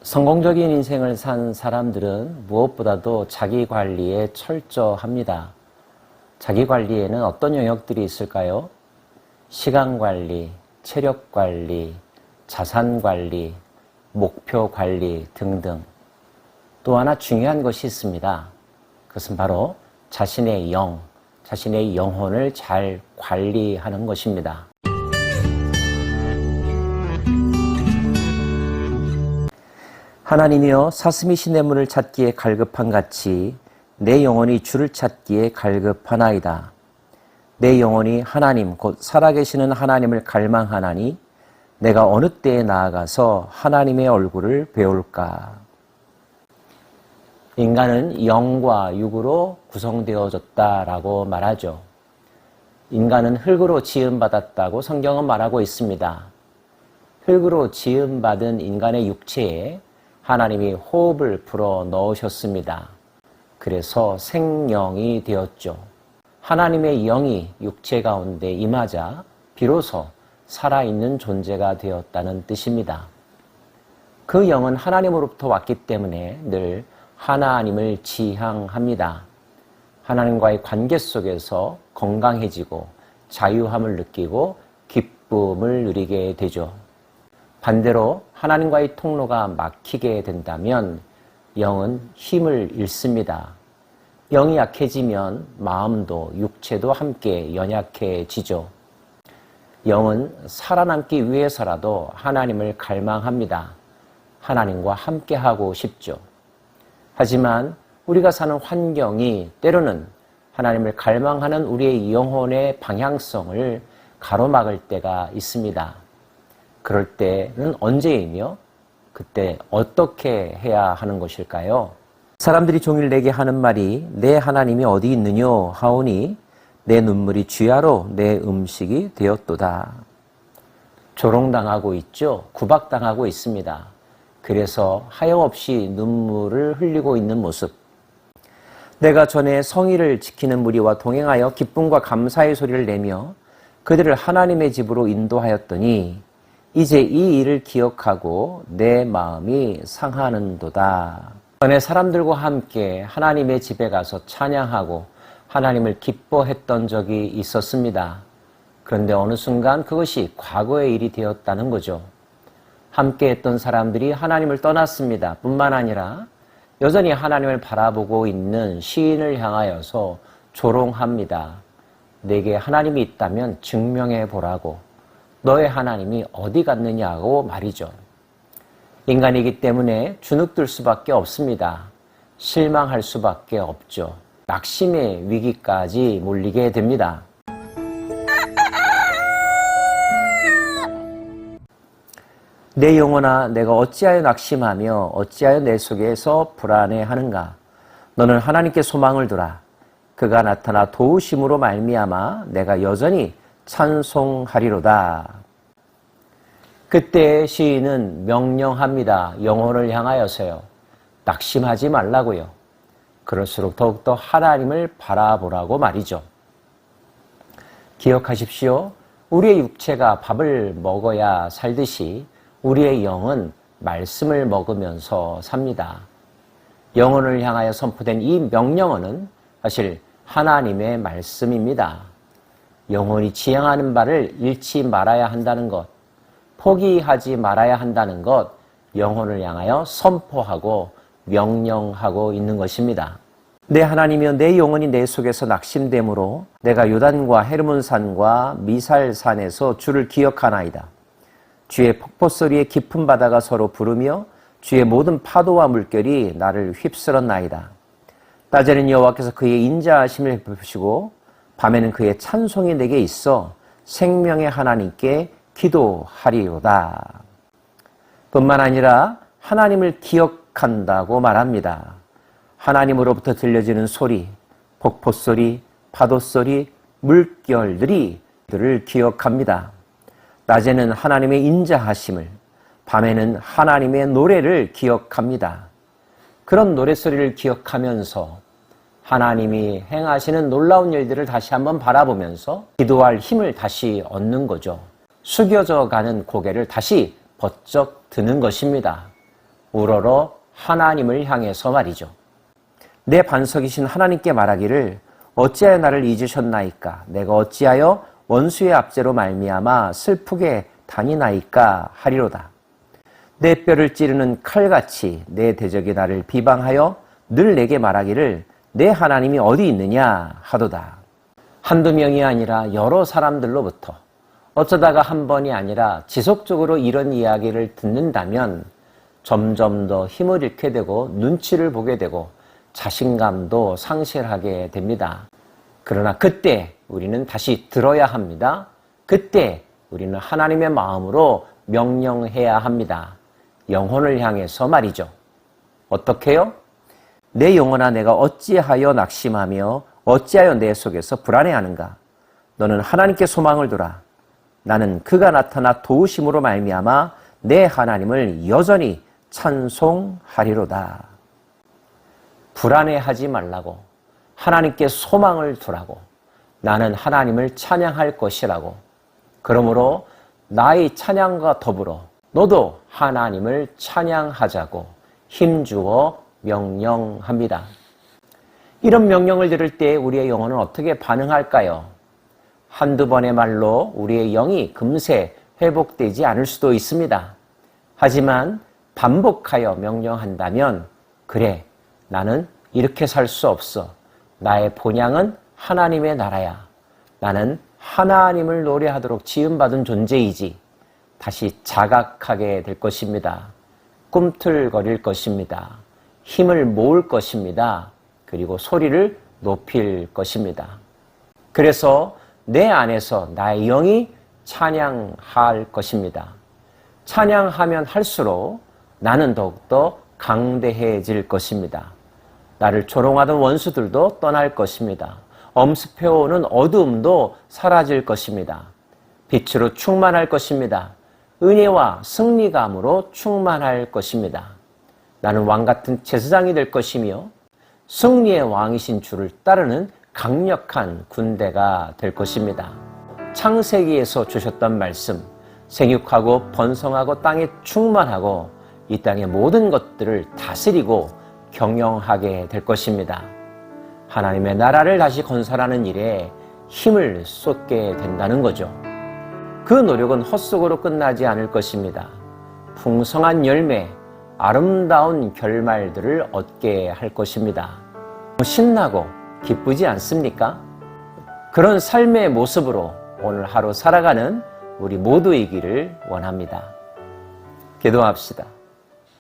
성공적인 인생을 산 사람들은 무엇보다도 자기 관리에 철저합니다. 자기 관리에는 어떤 영역들이 있을까요? 시간 관리, 체력 관리, 자산 관리, 목표 관리 등등. 또 하나 중요한 것이 있습니다. 그것은 바로 자신의 자신의 영혼을 잘 관리하는 것입니다. 하나님이여 사슴이 시냇물을 찾기에 갈급한 같이 내 영혼이 주를 찾기에 갈급하나이다. 내 영혼이 하나님 곧 살아계시는 하나님을 갈망하나니 내가 어느 때에 나아가서 하나님의 얼굴을 배울까. 인간은 영과 육으로 구성되어졌다라고 말하죠. 인간은 흙으로 지음받았다고 성경은 말하고 있습니다. 흙으로 지음받은 인간의 육체에 하나님이 호흡을 불어 넣으셨습니다. 그래서 생명이 되었죠. 하나님의 영이 육체 가운데 임하자 비로소 살아있는 존재가 되었다는 뜻입니다. 그 영은 하나님으로부터 왔기 때문에 늘 하나님을 지향합니다. 하나님과의 관계 속에서 건강해지고 자유함을 느끼고 기쁨을 누리게 되죠. 반대로 하나님과의 통로가 막히게 된다면 영은 힘을 잃습니다. 영이 약해지면 마음도 육체도 함께 연약해지죠. 영은 살아남기 위해서라도 하나님을 갈망합니다. 하나님과 함께하고 싶죠. 하지만 우리가 사는 환경이 때로는 하나님을 갈망하는 우리의 영혼의 방향성을 가로막을 때가 있습니다. 그럴 때는 언제이며 그때 어떻게 해야 하는 것일까요? 사람들이 종일 내게 하는 말이 내 하나님이 어디 있느냐 하오니 내 눈물이 쥐하로 내 음식이 되었도다. 조롱당하고 있죠. 구박당하고 있습니다. 그래서 하염없이 눈물을 흘리고 있는 모습. 내가 전에 성의를 지키는 무리와 동행하여 기쁨과 감사의 소리를 내며 그들을 하나님의 집으로 인도하였더니 이제 이 일을 기억하고 내 마음이 상하는도다. 전에 사람들과 함께 하나님의 집에 가서 찬양하고 하나님을 기뻐했던 적이 있었습니다. 그런데 어느 순간 그것이 과거의 일이 되었다는 거죠. 함께 했던 사람들이 하나님을 떠났습니다. 뿐만 아니라 여전히 하나님을 바라보고 있는 시인을 향하여서 조롱합니다. 내게 하나님이 있다면 증명해 보라고. 너의 하나님이 어디 갔느냐고 말이죠. 인간이기 때문에 주눅들 수밖에 없습니다. 실망할 수밖에 없죠. 낙심의 위기까지 몰리게 됩니다. 내 영혼아 내가 어찌하여 낙심하며 어찌하여 내 속에서 불안해하는가. 너는 하나님께 소망을 두라. 그가 나타나 도우심으로 말미암아 내가 여전히 찬송하리로다. 그때 시인은 명령합니다. 영혼을 향하여서요. 낙심하지 말라고요. 그럴수록 더욱더 하나님을 바라보라고 말이죠. 기억하십시오. 우리의 육체가 밥을 먹어야 살듯이 우리의 영은 말씀을 먹으면서 삽니다. 영혼을 향하여 선포된 이 명령어는 사실 하나님의 말씀입니다. 영혼이 지향하는 바를 잃지 말아야 한다는 것, 포기하지 말아야 한다는 것, 영혼을 향하여 선포하고 명령하고 있는 것입니다. 내 하나님이여 내 영혼이 내 속에서 낙심되므로 내가 요단과 헤르몬산과 미살산에서 주를 기억하나이다. 주의 폭포소리에 깊은 바다가 서로 부르며 주의 모든 파도와 물결이 나를 휩쓸었나이다. 낮에는 여호와께서 그의 인자하심을 베푸시고 밤에는 그의 찬송이 내게 있어 생명의 하나님께 기도하리로다. 뿐만 아니라 하나님을 기억한다고 말합니다. 하나님으로부터 들려지는 소리, 폭포소리, 파도소리, 물결들이 그들을 기억합니다. 낮에는 하나님의 인자하심을, 밤에는 하나님의 노래를 기억합니다. 그런 노래소리를 기억하면서 하나님이 행하시는 놀라운 일들을 다시 한번 바라보면서 기도할 힘을 다시 얻는 거죠. 숙여져 가는 고개를 다시 번쩍 드는 것입니다. 우러러 하나님을 향해서 말이죠. 내 반석이신 하나님께 말하기를 어찌하여 나를 잊으셨나이까? 내가 어찌하여 원수의 압제로 말미암아 슬프게 다니나이까 하리로다. 내 뼈를 찌르는 칼같이 내 대적이 나를 비방하여 늘 내게 말하기를 내 하나님이 어디 있느냐 하도다. 한두 명이 아니라 여러 사람들로부터 어쩌다가 한 번이 아니라 지속적으로 이런 이야기를 듣는다면 점점 더 힘을 잃게 되고 눈치를 보게 되고 자신감도 상실하게 됩니다. 그러나 그때 우리는 다시 들어야 합니다. 그때 우리는 하나님의 마음으로 명령해야 합니다. 영혼을 향해서 말이죠. 어떻게요? 내 영혼아, 내가 어찌하여 낙심하며 어찌하여 내 속에서 불안해하는가? 너는 하나님께 소망을 두라. 나는 그가 나타나 도우심으로 말미암아 내 하나님을 여전히 찬송하리로다. 불안해하지 말라고, 하나님께 소망을 두라고, 나는 하나님을 찬양할 것이라고. 그러므로 나의 찬양과 더불어 너도 하나님을 찬양하자고 힘주어 명령합니다. 이런 명령을 들을 때 우리의 영혼은 어떻게 반응할까요? 한두 번의 말로 우리의 영이 금세 회복되지 않을 수도 있습니다. 하지만 반복하여 명령한다면, 그래, 나는 이렇게 살 수 없어. 나의 본향은 하나님의 나라야. 나는 하나님을 노래하도록 지음받은 존재이지. 다시 자각하게 될 것입니다. 꿈틀거릴 것입니다. 힘을 모을 것입니다. 그리고 소리를 높일 것입니다. 그래서 내 안에서 나의 영이 찬양할 것입니다. 찬양하면 할수록 나는 더욱더 강대해질 것입니다. 나를 조롱하던 원수들도 떠날 것입니다. 엄습해오는 어두움도 사라질 것입니다. 빛으로 충만할 것입니다. 은혜와 승리감으로 충만할 것입니다. 나는 왕같은 제사장이 될 것이며 승리의 왕이신 주를 따르는 강력한 군대가 될 것입니다. 창세기에서 주셨던 말씀, 생육하고 번성하고 땅에 충만하고 이 땅의 모든 것들을 다스리고 경영하게 될 것입니다. 하나님의 나라를 다시 건설하는 일에 힘을 쏟게 된다는 거죠. 그 노력은 헛수고로 끝나지 않을 것입니다. 풍성한 열매, 아름다운 결말들을 얻게 할 것입니다. 신나고 기쁘지 않습니까? 그런 삶의 모습으로 오늘 하루 살아가는 우리 모두이기를 원합니다. 기도합시다.